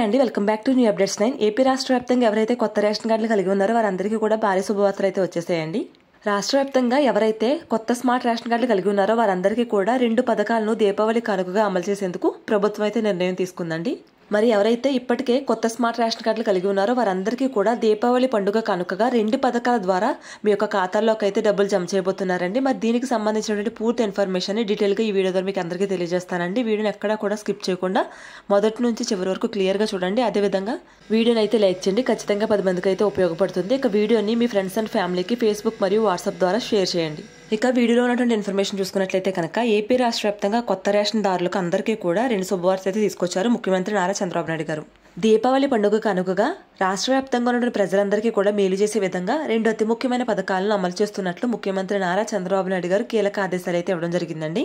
అండి, welcome back to new updates 9. AP రాష్ట్ర వ్యాప్తంగా ఎవరైతే కొత్త రేషన్ కార్డులు కలిగి ఉన్నారో వారందరికీ కూడా భారీ శుభవార్తలు అయితే వచ్చేసాయండి. రాష్ట్ర వ్యాప్తంగా ఎవరైతే కొత్త స్మార్ట్ రేషన్ కార్డులు కలిగి ఉన్నారో వారందరికీ కూడా 2 పథకాలను దీపావళి కానుకగా అమలు చేసేందుకు ప్రభుత్వం అయితే నిర్ణయం తీసుకుందండి. మరి ఎవరైతే ఇప్పటికే కొత్త స్మార్ట్ రేషన్ కార్డులు కలిగి ఉన్నారో వారందరికీ కూడా దీపావళి పండుగ కానుకగా 2 పథకాల ద్వారా మీ యొక్క ఖాతాల్లోకి అయితే డబ్బులు జమ చేయబోతున్నారండి. మరి దీనికి సంబంధించినటువంటి పూర్తి ఇన్ఫర్మేషన్ డీటెయిల్గా ఈ వీడియో ద్వారా మీకు అందరికీ తెలియజేస్తానండి. వీడియోని ఎక్కడా కూడా స్కిప్ చేయకుండా మొదటి నుంచి చివరి వరకు క్లియర్గా చూడండి. అదేవిధంగా వీడియోని అయితే లైక్ చేయండి, ఖచ్చితంగా 10 మందికి అయితే ఉపయోగపడుతుంది. ఇక వీడియోని మీ ఫ్రెండ్స్ అండ్ ఫ్యామిలీకి ఫేస్బుక్ మరియు వాట్సాప్ ద్వారా షేర్ చేయండి. ఇక వీడియోలో ఉన్నటువంటి ఇన్ఫర్మేషన్ చూసుకున్నట్లయితే కనుక ఏపీ రాష్ట్ర వ్యాప్తంగా కొత్త రేషన్ దారులకు అందరికీ కూడా 2 శుభవార్తలు అయితే తీసుకొచ్చారు ముఖ్యమంత్రి నారా చంద్రబాబు నాయుడు గారు. దీపావళి పండుగ కానుకగా రాష్ట్ర వ్యాప్తంగా ఉన్న ప్రజలందరికీ కూడా మేలు చేసే విధంగా 2 అతి ముఖ్యమైన పథకాలను అమలు చేస్తున్నట్లు ముఖ్యమంత్రి నారా చంద్రబాబు నాయుడు గారు కీలక ఆదేశాలు అయితే ఇవ్వడం జరిగిందండి.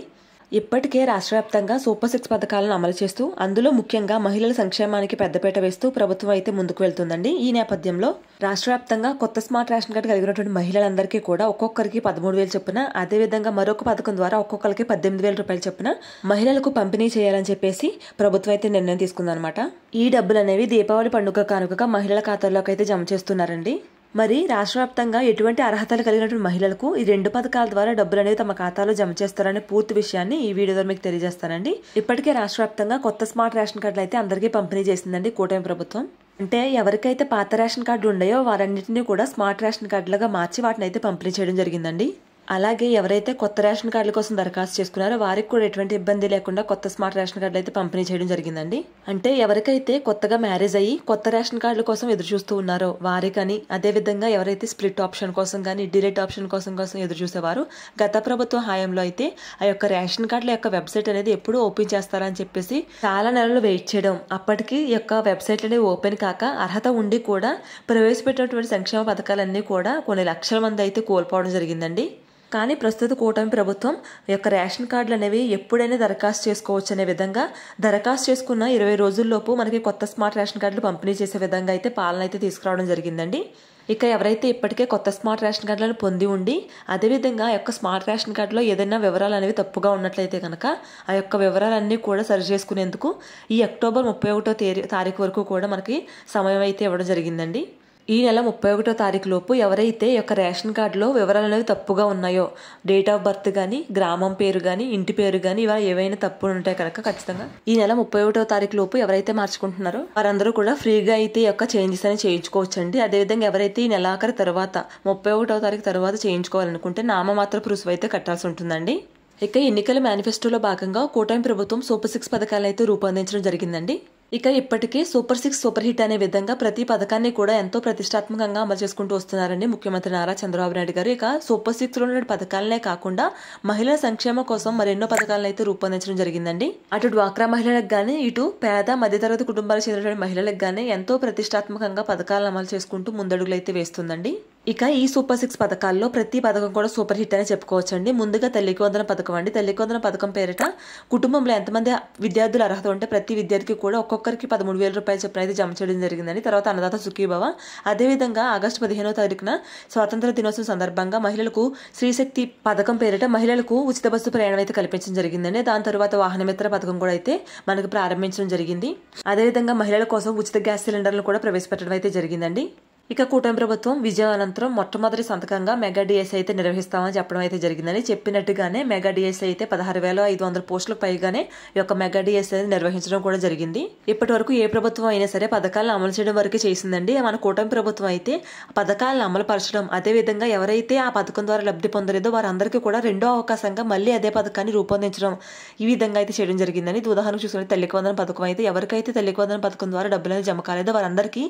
ఇప్పటికే రాష్ట్ర వ్యాప్తంగా సూపర్ 6 పథకాలను అమలు చేస్తూ అందులో ముఖ్యంగా మహిళల సంక్షేమానికి పెద్దపీట వేస్తూ ప్రభుత్వం అయితే ముందుకు వెళ్తుందండి. ఈ నేపథ్యంలో రాష్ట్ర వ్యాప్తంగా కొత్త స్మార్ట్ రేషన్ కార్డు కలిగినటువంటి మహిళలందరికీ కూడా ఒక్కొక్కరికి 13,000 చొప్పున, అదేవిధంగా మరొక పథకం ద్వారా ఒక్కొక్కరికి 18,000 రూపాయల చొప్పున మహిళలకు పంపిణీ చేయాలని చెప్పేసి ప్రభుత్వం అయితే నిర్ణయం తీసుకుందనమాట. ఈ డబ్బులు అనేవి దీపావళి పండుగ కానుకగా మహిళల ఖాతాల్లోకి అయితే జమ చేస్తున్నారండి. మరి రాష్ట్ర వ్యాప్తంగా ఎటువంటి అర్హతలు కలిగినటువంటి మహిళలకు ఈ 2 పథకాల ద్వారా డబ్బులు అనేవి తమ ఖాతాలో జమ చేస్తారనే పూర్తి విషయాన్ని ఈ వీడియో ద్వారా మీకు తెలియజేస్తానండి. ఇప్పటికే రాష్ట్ర వ్యాప్తంగా కొత్త స్మార్ట్ రేషన్ కార్డులు అయితే అందరికీ పంపిణీ చేసిందండి కూటమి ప్రభుత్వం. అంటే ఎవరికైతే పాత రేషన్ కార్డులు ఉన్నాయో వారన్నింటినీ కూడా స్మార్ట్ రేషన్ కార్డులుగా మార్చి వాటిని అయితే పంపిణీ చేయడం జరిగిందండి. అలాగే ఎవరైతే కొత్త రేషన్ కార్డుల కోసం దరఖాస్తు చేసుకున్నారో వారికి కూడా ఎటువంటి ఇబ్బంది లేకుండా కొత్త స్మార్ట్ రేషన్ కార్డులు అయితే పంపిణీ చేయడం జరిగిందండి. అంటే ఎవరికైతే కొత్తగా మ్యారేజ్ అయ్యి కొత్త రేషన్ కార్డుల కోసం ఎదురు చూస్తూ ఉన్నారో వారికని, అదేవిధంగా ఎవరైతే స్ప్లిట్ ఆప్షన్ కోసం కానీ డిలీట్ ఆప్షన్ కోసం ఎదురు చూసేవారు గత ప్రభుత్వ హయాంలో అయితే ఆ యొక్క రేషన్ కార్డుల యొక్క వెబ్సైట్ అనేది ఎప్పుడు ఓపెన్ చేస్తారని చెప్పేసి చాలా నెలలు వెయిట్ చేయడం, అప్పటికి ఈ యొక్క వెబ్సైట్ అనేది ఓపెన్ కాక అర్హత ఉండి కూడా ప్రవేశపెట్టినటువంటి సంక్షేమ పథకాలన్నీ కూడా కొన్ని లక్షల మంది అయితే కోల్పోవడం జరిగిందండి. కానీ ప్రస్తుత కూటమి ప్రభుత్వం యొక్క రేషన్ కార్డులు అనేవి ఎప్పుడైనా దరఖాస్తు చేసుకోవచ్చు అనే విధంగా దరఖాస్తు చేసుకున్న 20 రోజుల్లోపు మనకి కొత్త స్మార్ట్ రేషన్ కార్డులు పంపిణీ చేసే విధంగా అయితే పాలన అయితే తీసుకురావడం జరిగిందండి. ఇక ఎవరైతే ఇప్పటికే కొత్త స్మార్ట్ రేషన్ కార్డులను పొంది ఉండి అదేవిధంగా ఆ యొక్క స్మార్ట్ రేషన్ కార్డులో ఏదైనా వివరాలు అనేవి తప్పుగా ఉన్నట్లయితే కనుక ఆ యొక్క వివరాలన్నీ కూడా సరి చేసుకునేందుకు ఈ అక్టోబర్ 31వ తారీఖు వరకు కూడా మనకి సమయం అయితే ఇవ్వడం జరిగిందండి. ఈ నెల 31వ తారీఖు లోపు ఎవరైతే ఈ యొక్క రేషన్ కార్డులో వివరాలు అనేవి తప్పుగా ఉన్నాయో, డేట్ ఆఫ్ బర్త్ కానీ, గ్రామం పేరు కానీ, ఇంటి పేరు కానీ ఇవాళ ఏవైనా తప్పులు ఉంటాయి కనుక ఖచ్చితంగా ఈ నెల 31వ తారీఖు లోపు ఎవరైతే మార్చుకుంటున్నారో వారందరూ కూడా ఫ్రీగా అయితే ఈ యొక్క చేంజెస్ అని చేయించుకోవచ్చండి. అదేవిధంగా ఎవరైతే ఈ నెలాఖరు తర్వాత 31వ తారీఖు తర్వాత చేయించుకోవాలనుకుంటే నామమాత్ర రుసుము అయితే కట్టాల్సి ఉంటుందండి. ఇక ఎన్నికల మేనిఫెస్టోలో భాగంగా కూటమి ప్రభుత్వం సూపర్ 6 పథకాలను అయితే రూపొందించడం జరిగిందండి. ఇక ఇప్పటికే సూపర్ 6 సూపర్ హిట్ అనే విధంగా ప్రతి పథకాన్ని కూడా ఎంతో ప్రతిష్టాత్మకంగా అమలు చేసుకుంటూ వస్తున్నారండి ముఖ్యమంత్రి నారా చంద్రబాబు నాయుడు గారు. ఇక సూపర్ 6లో ఉన్న పథకాలనే కాకుండా మహిళల సంక్షేమం కోసం మరెన్నో పథకాలను అయితే రూపొందించడం జరిగిందండి. అటు డ్వాక్రా మహిళలకు కానీ, ఇటు పేద మధ్యతరగతి కుటుంబాలకు చెందినటువంటి మహిళలకు కానీ ఎంతో ప్రతిష్టాత్మకంగా పథకాలను అమలు చేసుకుంటూ ముందడుగులు అయితే వేస్తుందండి. ఇక ఈ సూపర్ 6 పథకాల్లో ప్రతి పథకం కూడా సూపర్ హిట్ అని చెప్పుకోవచ్చండి. ముందుగా తల్లికి వందన పథకం అండి. తల్లికి వందన పథకం పేరిట కుటుంబంలో ఎంతమంది విద్యార్థులు అర్హత ఉంటే ప్రతి విద్యార్థికి కూడా ఒక్కొక్కరికి 13,000 రూపాయలు చొప్పున అయితే జమ చేయడం జరిగిందండి. తర్వాత అన్నదాత సుఖీభవ, అదేవిధంగా ఆగస్టు 15వ తారీఖున స్వాతంత్ర దినోత్సవం సందర్భంగా మహిళలకు శ్రీశక్తి పథకం పేరిట మహిళలకు ఉచిత బస్సు ప్రయాణం అయితే కల్పించడం జరిగిందండి. దాని తర్వాత వాహనమిత్ర పథకం కూడా అయితే మనకు ప్రారంభించడం జరిగింది. అదేవిధంగా మహిళల కోసం ఉచిత గ్యాస్ సిలిండర్లు కూడా ప్రవేశపెట్టడం అయితే జరిగిందండి. ఇక కూటమి ప్రభుత్వం విజయం అనంతరం మొట్టమొదటి సంతకంగా మెగా డిఎస్సీ అయితే నిర్వహిస్తామని చెప్పడం అయితే జరిగిందని చెప్పినట్టుగానే మెగా డిఎస్సీ అయితే 16,500 పోస్టులకు పైగానే ఈ యొక్క మెగా డిఎస్సీ అయితే నిర్వహించడం కూడా జరిగింది. ఇప్పటి వరకు ఏ ప్రభుత్వం అయినా సరే పథకాలను అమలు చేయడం వరకు చేసిందండి. మన కూటమి ప్రభుత్వం అయితే పథకాలను అమలు పరచడం, అదేవిధంగా ఎవరైతే ఆ పథకం ద్వారా లబ్ధి పొందలేదో వారందరికీ కూడా రెండో అవకాశంగా మళ్ళీ అదే పథకాన్ని రూపొందించడం ఈ విధంగా అయితే చేయడం జరిగిందని. ఉదాహరణకు చూసుకుంటే తల్లికి వందన పథకం అయితే ఎవరికైతే తల్లికి వందన పథకం ద్వారా డబ్బులు అనేది జమ కాలేదో వారందరికీ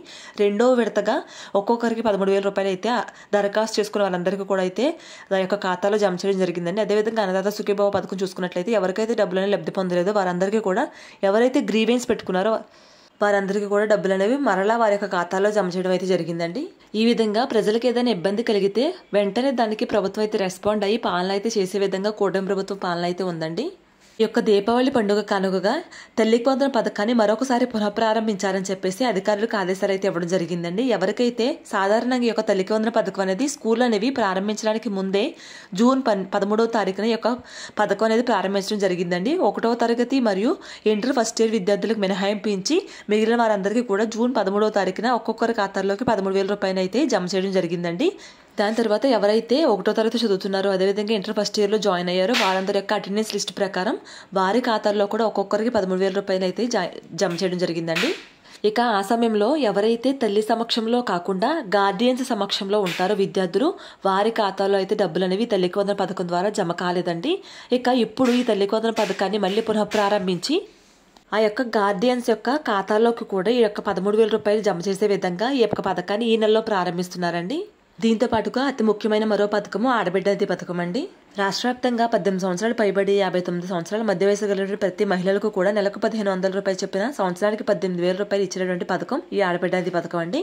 రెండో విడతగా ఒక్కొక్కరికి 13,000 రూపాయలు అయితే దరఖాస్తు చేసుకున్న వాళ్ళందరికీ కూడా అయితే దాని యొక్క ఖాతాలో జమ చేయడం జరిగిందండి. అదేవిధంగా అన్నదాత సుఖీభవ పథకం చూసుకున్నట్లయితే ఎవరికైతే డబ్బులు అనేవి లబ్ధి పొందలేదో వారందరికీ కూడా ఎవరైతే గ్రీవెన్స్ పెట్టుకున్నారో వారందరికీ కూడా డబ్బులు అనేవి మరలా వారి యొక్క ఖాతాలో జమ చేయడం అయితే జరిగిందండి. ఈ విధంగా ప్రజలకు ఏదైనా ఇబ్బంది కలిగితే వెంటనే దానికి ప్రభుత్వం అయితే రెస్పాండ్ అయ్యి పాలన అయితే చేసే విధంగా కూటమి ప్రభుత్వం పాలన అయితే ఉందండి. ఈ యొక్క దీపావళి పండుగ కానుకగా తల్లికి వందనం పథకాన్ని మరొకసారి పునఃప్రారంభించాలని చెప్పేసి అధికారులకు ఆదేశాలు అయితే ఇవ్వడం జరిగిందండి. ఎవరికైతే సాధారణంగా ఈ యొక్క తల్లికి వందనం పథకం అనేది స్కూల్ అనేవి ప్రారంభించడానికి ముందే జూన్ 13వ తారీఖున ఈ యొక్క పథకం అనేది ప్రారంభించడం జరిగిందండి. 1వ తరగతి మరియు ఇంటర్ ఫస్ట్ ఇయర్ విద్యార్థులకు మినహాయింపించి మిగిలిన వారందరికీ కూడా జూన్ 13వ తారీఖున ఒక్కొక్కరి ఖాతాల్లోకి 13,000 రూపాయలు అయితే జమ చేయడం జరిగిందండి. దాని తర్వాత ఎవరైతే 1వ తరగతి చదువుతున్నారో అదేవిధంగా ఇంటర్ ఫస్ట్ ఇయర్లో జాయిన్ అయ్యారో వారందరి యొక్క అటెండెన్స్ లిస్ట్ ప్రకారం వారి ఖాతాల్లో కూడా ఒక్కొక్కరికి 13,000 రూపాయలు అయితే జమ చేయడం జరిగిందండి. ఇక ఆ సమయంలో ఎవరైతే తల్లి సమక్షంలో కాకుండా గార్డియన్స్ సమక్షంలో ఉంటారో విద్యార్థులు వారి ఖాతాలో అయితే డబ్బులు అనేవి తల్లికి వందనం పథకం ద్వారా జమ కాలేదండి. ఇక ఇప్పుడు ఈ తల్లికి వందనం పథకాన్ని మళ్ళీ పునఃప్రారంభించి ఆ యొక్క గార్డియన్స్ యొక్క ఖాతాలోకి కూడా ఈ యొక్క 13,000 రూపాయలు జమ చేసే విధంగా ఈ యొక్క పథకాన్ని ఈ నెలలో ప్రారంభిస్తున్నారండి. దీంతో పాటుగా అతి ముఖ్యమైన మరో పథకము ఆడబిడ్డ నిధి పథకం అండి. రాష్ట్ర వ్యాప్తంగా 18 సంవత్సరాలు పైబడి 59 సంవత్సరాల మధ్య వయసు కలిగిన ప్రతి మహిళలకు కూడా నెలకు 1,500 రూపాయలు చొప్పున సంవత్సరానికి 18,000 రూపాయలు ఇచ్చినటువంటి పథకం ఈ ఆడబిడ్డ నిధి పథకం అండి.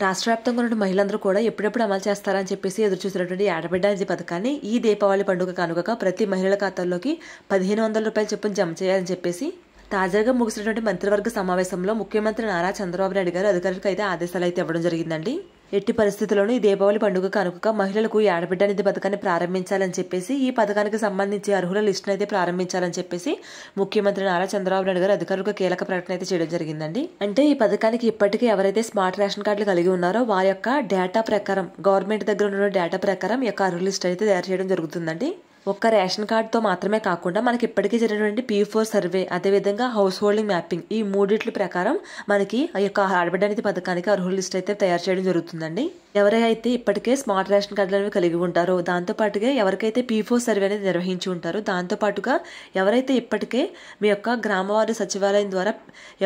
రాష్ట్ర వ్యాప్తంగా ఉన్న మహిళలందరూ కూడా ఎప్పుడెప్పుడు అమలు చేస్తారని చెప్పేసి ఎదురు చూసినటువంటి ఆడబిడ్డ నిధి పథకాన్ని ఈ దీపావళి పండుగ కానుకగా ప్రతి మహిళల ఖాతాల్లోకి 1,500 రూపాయలు చొప్పున జమ చేయాలని చెప్పేసి తాజాగా ముగిసినటువంటి మంత్రివర్గ సమావేశంలో ముఖ్యమంత్రి నారా చంద్రబాబు నాయుడు గారు అధికారులకు అయితే ఆదేశాలు అయితే ఇవ్వడం జరిగిందండి. ఎట్టి పరిస్థితుల్లోనూ ఈ దీపావళి పండుగ కానుకగా మహిళలకు ఈ ఆడబిడ్డ నిధి పథకాన్ని ప్రారంభించాలని చెప్పేసి ఈ పథకానికి సంబంధించి అర్హుల లిస్టును అయితే ప్రారంభించాలని చెప్పేసి ముఖ్యమంత్రి నారా చంద్రబాబు నాయుడు గారు అధికారులకు కీలక ప్రకటన అయితే చేయడం జరిగిందండి. అంటే ఈ పథకానికి ఇప్పటికీ ఎవరైతే స్మార్ట్ రేషన్ కార్డులు కలిగి ఉన్నారో వారి యొక్క డేటా ప్రకారం గవర్నమెంట్ దగ్గర ఉన్న డేటా ప్రకారం ఈ యొక్క అర్హుల లిస్ట్ అయితే తయారు చేయడం జరుగుతుందండి. ఒక్క రేషన్ కార్డుతో మాత్రమే కాకుండా మనకి ఇప్పటికీ జరిగినటువంటి P4 సర్వే అదేవిధంగా హౌస్ హోల్డింగ్ మ్యాపింగ్ ఈ మూడిట్ల ప్రకారం మనకి ఆ యొక్క ఆడబిడ్డ నిధి పథకానికి అర్హుల లిస్ట్ అయితే తయారు చేయడం జరుగుతుందండి. ఎవరైతే ఇప్పటికే స్మార్ట్ రేషన్ కార్డులు అనేవి కలిగి ఉంటారో దాంతో పాటుగా ఎవరికైతే P4 సర్వే అనేది నిర్వహించి ఉంటారో దాంతో పాటుగా ఎవరైతే ఇప్పటికే మీ యొక్క గ్రామవార్డు సచివాలయం ద్వారా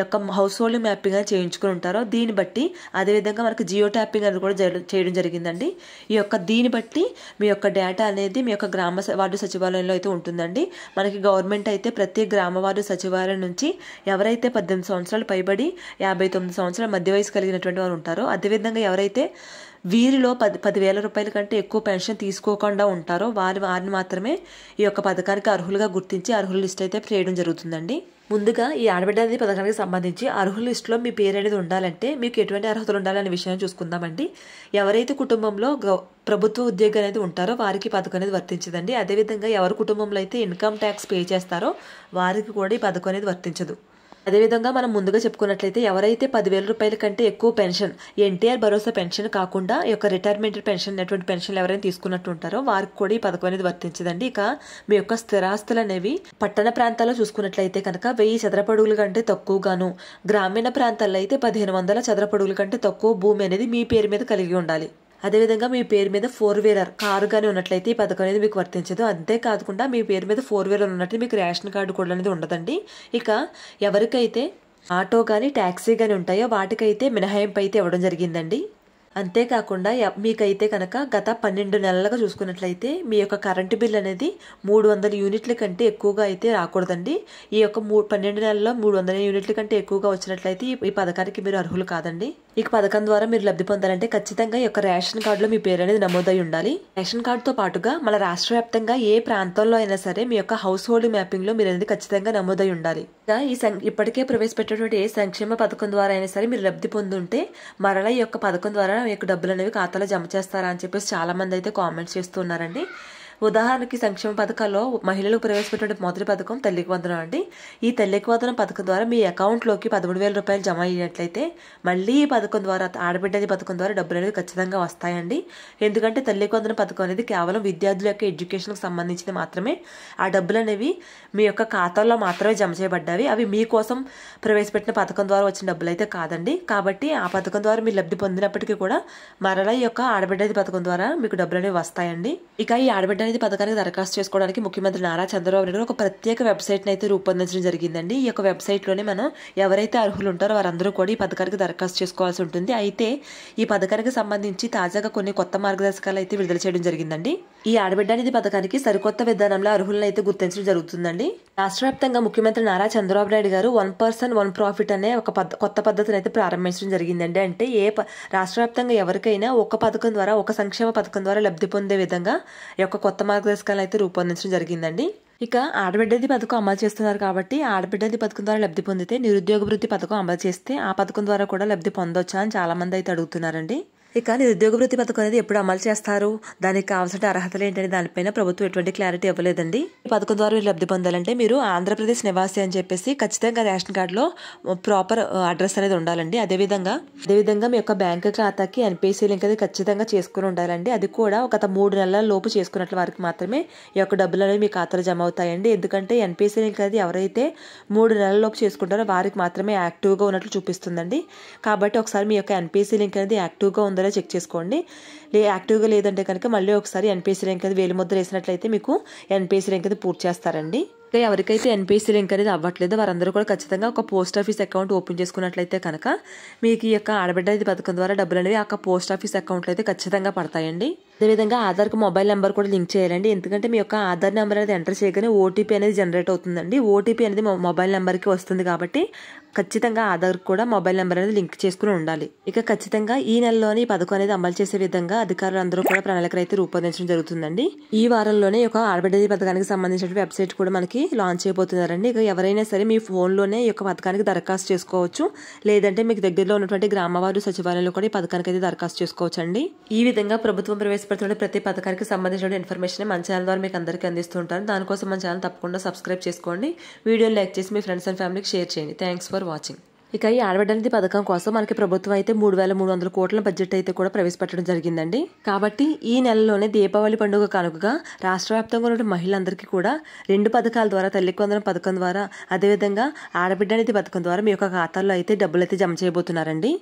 యొక్క హౌస్ హోల్డింగ్ మ్యాపింగ్ అనేది చేయించుకుని ఉంటారో దీన్ని బట్టి అదేవిధంగా మనకి జియో ట్యాపింగ్ అనేది కూడా చేయడం జరిగిందండి. ఈ యొక్క దీన్ని బట్టి మీ యొక్క డేటా అనేది మీ యొక్క గ్రామ వార్డు సచివాలయంలో అయితే ఉంటుందండి. మనకి గవర్నమెంట్ అయితే ప్రతి గ్రామ వార్డు సచివాలయం నుంచి ఎవరైతే 18 సంవత్సరాలు పైబడి 59 సంవత్సరాల మధ్య వయసు కలిగినటువంటి వారు ఉంటారో అదేవిధంగా ఎవరైతే వీరిలో 10,000 రూపాయల కంటే ఎక్కువ పెన్షన్ తీసుకోకుండా ఉంటారో వారిని మాత్రమే ఈ యొక్క పథకానికి అర్హులుగా గుర్తించి అర్హుల లిస్ట్ అయితే చేయడం జరుగుతుందండి. ముందుగా ఈ ఆడబిడ్డ నిధి పథకానికి సంబంధించి అర్హుల లిస్టులో మీ పేరు అనేది ఉండాలంటే మీకు ఎటువంటి అర్హతలు ఉండాలనే విషయాన్ని చూసుకుందామండి. ఎవరైతే కుటుంబంలో ప్రభుత్వ ఉద్యోగి అనేది ఉంటారో వారికి పథకం అనేది వర్తించదండి. అదేవిధంగా ఎవరి కుటుంబంలో అయితే ఇన్కమ్ ట్యాక్స్ పే చేస్తారో వారికి కూడా ఈ పథకం అనేది వర్తించదు. అదేవిధంగా మనం ముందుగా చెప్పుకున్నట్లయితే ఎవరైతే 10,000 రూపాయల కంటే ఎక్కువ పెన్షన్ ఎన్టీఆర్ భరోసా పెన్షన్ కాకుండా ఈ యొక్క రిటైర్మెంట్ పెన్షన్ అటువంటి పెన్షన్లు ఎవరైనా తీసుకున్నట్టు ఉంటారో వారికి కూడా ఈ పథకం అనేది వర్తించదండి. ఇక మీ యొక్క స్థిరాస్తులు అనేవి పట్టణ ప్రాంతాల్లో చూసుకున్నట్లయితే కనుక 1000 చదరపు అడుగుల కంటే తక్కువగాను గ్రామీణ ప్రాంతాల్లో అయితే 1,500 చదరపు అడుగుల కంటే తక్కువ భూమి అనేది మీ పేరు మీద కలిగి ఉండాలి. అదేవిధంగా మీ పేరు మీద 4-వీలర్ కారు కానీ ఉన్నట్లయితే ఈ పథకం అనేది మీకు వర్తించదు. అంతేకాకుండా మీ పేరు మీద 4-వీలర్ ఉన్నట్టు మీకు రేషన్ కార్డు కూడా అనేది ఉండదండి. ఇక ఎవరికైతే ఆటో కానీ ట్యాక్సీ కానీ ఉంటాయో వాటికైతే మినహాయింపు అయితే ఇవ్వడం జరిగిందండి. అంతేకాకుండా మీకైతే కనుక గత 12 నెలలుగా చూసుకున్నట్లయితే మీ యొక్క కరెంటు బిల్ అనేది 300 యూనిట్ల కంటే ఎక్కువగా అయితే రాకూడదండి. ఈ యొక్క 12 నెలల్లో 300 యూనిట్ల కంటే ఎక్కువగా వచ్చినట్లయితే ఈ పథకానికి మీరు అర్హులు కాదండి. ఈ పథకం ద్వారా మీరు లబ్ధి పొందాలంటే ఖచ్చితంగా ఈ యొక్క రేషన్ కార్డులో మీ పేరు అనేది నమోదై ఉండాలి. రేషన్ కార్డుతో పాటుగా మన రాష్ట్ర వ్యాప్తంగా ఏ ప్రాంతంలో అయినా సరే మీ యొక్క హౌస్ హోల్డింగ్ మ్యాపింగ్ లో మీరు అనేది ఖచ్చితంగా నమోదై ఉండాలి. ఇప్పటికే ప్రవేశపెట్టినటువంటి ఏ సంక్షేమ పథకం ద్వారా అయినా సరే మీరు లబ్ధి పొందుంటే మరలా ఈ యొక్క పథకం ద్వారా మీకు డబ్బులు అనేవి ఖాతాలో జమ చేస్తారా అని చెప్పేసి చాలా మంది అయితే కామెంట్స్ చేస్తున్నారండి. ఉదాహరణకి సంక్షేమ పథకాల్లో మహిళలకు ప్రవేశపెట్టిన మొదటి పథకం తల్లికి వందనం అండి. ఈ తల్లికి వందనం పథకం ద్వారా మీ అకౌంట్లోకి 13,000 రూపాయలు జమ అయ్యినట్లయితే మళ్ళీ ఈ పథకం ద్వారా ఆడబిడ్డ పథకం ద్వారా డబ్బులు అనేది ఖచ్చితంగా వస్తాయండి. ఎందుకంటే తల్లికి వందనం పథకం అనేది కేవలం విద్యార్థుల యొక్క ఎడ్యుకేషన్కి సంబంధించింది మాత్రమే. ఆ డబ్బులు అనేవి మీ యొక్క ఖాతాల్లో మాత్రమే జమ చేయబడ్డావి. అవి మీకోసం ప్రవేశపెట్టిన పథకం ద్వారా వచ్చిన డబ్బులు అయితే కాదండి. కాబట్టి ఆ పథకం ద్వారా మీరు లబ్ధి పొందినప్పటికీ కూడా మరలా ఈ యొక్క ఆడబిడ్డ పథకం ద్వారా మీకు డబ్బులు అనేవి వస్తాయండి. ఇక ఈ ఆడబిడ్డ పథకానికి దరఖాస్తు చేసుకోవడానికి ముఖ్యమంత్రి నారా చంద్రబాబు నాయుడు ఒక ప్రత్యేక వెబ్సైట్ అయితే రూపొందించడం జరిగిందండి. ఈ యొక్క వెబ్సైట్ లోనే మనం ఎవరైతే అర్హులు ఉంటారో వారందరూ కూడా ఈ పథకానికి దరఖాస్తు చేసుకోవాల్సి ఉంటుంది. అయితే ఈ పథకానికి సంబంధించి తాజాగా కొన్ని కొత్త మార్గదర్శకాలు అయితే విడుదల చేయడం జరిగిందండి. ఈ ఆడబిడ్డ నిధి పథకానికి సరికొత్త విధానంలో అర్హులను అయితే గుర్తించడం జరుగుతుందండి. రాష్ట్ర వ్యాప్తంగా ముఖ్యమంత్రి నారా చంద్రబాబు నాయుడు గారు 1 పర్సన్ 1 ప్రాఫిట్ అనే ఒక కొత్త పద్ధతిని అయితే ప్రారంభించడం జరిగిందండి. అంటే రాష్ట్ర వ్యాప్తంగా ఎవరికైనా ఒక పథకం ద్వారా ఒక సంక్షేమ పథకం ద్వారా లబ్ధి పొందే విధంగా ఈ యొక్క కొత్త మార్గదర్శకాలను అయితే రూపొందించడం జరిగిందండి. ఇక ఆడబిడ్డది పథకం అమలు చేస్తున్నారు కాబట్టి ఆడబిడ్డది పథకం ద్వారా లబ్ధి పొందితే నిరుద్యోగ వృత్తి పథకం అమలు చేస్తే ఆ పథకం ద్వారా కూడా లబ్ధి పొందొచ్చా అని చాలా మంది అయితే అడుగుతున్నారండి. ఇక నిరుద్యోగ వృత్తి పథకం అనేది ఎప్పుడు అమలు చేస్తారు, దానికి కావాల్సిన అర్హతలు ఏంటనే దానిపైన ప్రభుత్వం ఎటువంటి క్లారిటీ ఇవ్వలేదండి. ఈ పథకం ద్వారా మీరు లబ్ధి పొందాలంటే మీరు ఆంధ్రప్రదేశ్ నివాసి అని చెప్పేసి ఖచ్చితంగా రేషన్ కార్డులో ప్రాపర్ అడ్రస్ అనేది ఉండాలండి. అదేవిధంగా మీ యొక్క బ్యాంక్ ఖాతాకి ఎన్పిసి లింక్ అనేది ఖచ్చితంగా చేసుకుని ఉండాలండి. అది కూడా గత 3 నెలల లోపు చేసుకున్నట్లు వారికి మాత్రమే ఈ యొక్క డబ్బులు అనేవి మీ ఖాతాలో జమ అవుతాయండి. ఎందుకంటే ఎన్పిసి లింక్ అనేది ఎవరైతే 3 నెలల లోపు చేసుకుంటారో వారికి మాత్రమే యాక్టివ్గా ఉన్నట్లు చూపిస్తుందండి. కాబట్టి ఒకసారి మీ యొక్క ఎన్పిసి లింక్ అనేది యాక్టివ్గా ఉందో చెక్ చేసుకోండి. యాక్టివ్గా లేదంటే కనుక మళ్ళీ ఒకసారి ఎన్పిసి లింక్ అనేది వేలిముద్ర వేసినట్లయితే మీకు ఎన్పిసి లింక్ అనేది పూర్తి చేస్తారండి. ఎవరికైతే ఎన్పిసి లింక్ అనేది అవ్వట్లేదు వారందరూ కూడా ఖచ్చితంగా ఒక పోస్ట్ ఆఫీస్ అకౌంట్ ఓపెన్ చేసుకున్నట్లయితే కనుక మీకు ఈ యొక్క ఆడబిడ్డ పథకం ద్వారా డబ్బులు అనేవి ఆ పోస్ట్ ఆఫీస్ అకౌంట్లో అయితే ఖచ్చితంగా పడతాయండి. అదేవిధంగా ఆధార్కు మొబైల్ నెంబర్ కూడా లింక్ చేయాలండి. ఎందుకంటే మీ యొక్క ఆధార్ నెంబర్ అనేది ఎంటర్ చేయగానే ఓటీపీ అనేది జనరేట్ అవుతుందండి. ఓటీపీ అనేది మొబైల్ నెంబర్కి వస్తుంది కాబట్టి ఖచ్చితంగా ఆధార్ కూడా మొబైల్ నెంబర్ అనేది లింక్ చేసుకుని ఉండాలి. ఇక ఖచ్చితంగా ఈ నెలలోనే ఈ పథకం అనేది అమలు చేసే విధంగా అధికారులు అందరూ కూడా ప్రణాళికలు అయితే రూపొందించడం జరుగుతుందండి. ఈ వారంలోనే ఈ యొక్క ఆడబిడ్డ పథకానికి సంబంధించిన వెబ్సైట్ కూడా మనకి లాంచ్ చేయబోతున్నారండి. ఇక ఎవరైనా సరే మీ ఫోన్లోనే ఈ యొక్క పథకానికి దరఖాస్తు చేసుకోవచ్చు, లేదంటే మీకు దగ్గరలో ఉన్నటువంటి గ్రామవారు సచివాలయంలో కూడా ఈ పథకానికి అయితే దరఖాస్తు చేసుకోవచ్చు అండి. ఈ విధంగా ప్రభుత్వం ప్రవేశపెడుతున్న ప్రతి పథకానికి సంబంధించిన ఇన్ఫర్మేషన్ మన ఛానల్ ద్వారా మీకు అందరికీ అందిస్తూ ఉంటాను. దానికోసం మన ఛానల్ తప్పకుండా సబ్స్క్రైబ్ చేసుకోండి, వీడియోని లైక్ చేసి మీ ఫ్రెండ్స్ అండ్ ఫ్యామిలీకి షేర్ చేయండి. Thanks for watching. ఇక ఈ ఆడబిడ్డ పథకం కోసం మనకి ప్రభుత్వం అయితే 3,300 కోట్ల బడ్జెట్ అయితే కూడా ప్రవేశపెట్టడం జరిగిందండి. కాబట్టి ఈ నెలలోనే దీపావళి పండుగ కానుకగా రాష్ట్ర వ్యాప్తంగా ఉన్న మహిళలందరికీ కూడా 2 పథకాల ద్వారా, తల్లికి వందనం పథకం ద్వారా, అదేవిధంగా ఆడబిడ్డ పథకం ద్వారా మీ యొక్క ఖాతాల్లో అయితే డబ్బులు అయితే జమ చేయబోతున్నారండి.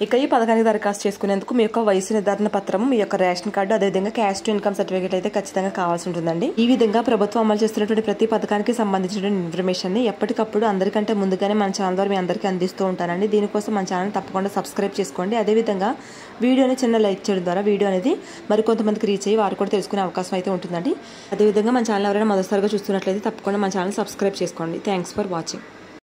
ఇక ఈ పథకానికి దరఖాస్తు చేసుకునేందుకు మీ యొక్క వయసు నిర్ధారణ పత్రం, మీ యొక్క రేషన్ కార్డు, అదేవిధంగా క్యాష్ టు ఇన్కమ్ సర్టిఫికేట్ అయితే ఖచ్చితంగా కావాల్సి ఉంటుందండి. ఈ విధంగా ప్రభుత్వం అమలు చేస్తున్నటువంటి ప్రతి పథకానికి సంబంధించిన ఇన్ఫర్మేషన్ ని ఎప్పటికప్పుడు అందరికంటే ముందుగానే మన ఛానల్ ద్వారా మీ అందరికీ అందిస్తూ ఉంటానండి. దీనికోసం మన ఛానల్ తప్పకుండా సబ్స్క్రైబ్ చేసుకోండి. అదేవిధంగా వీడియోని చిన్న లైక్ చేయడం ద్వారా వీడియో అనేది మరికొంతమందికి రీచ్ అయ్యి వారు కూడా తెలుసుకునే అవకాశం అయితే ఉంటుందండి. అదేవిధంగా మన ఛానల్ ఎవరైనా మొదటిసారిగా చూస్తున్నట్లయితే తప్పకుండా మన ఛానల్ సబ్స్క్రైబ్ చేసుకోండి. Thanks for watching.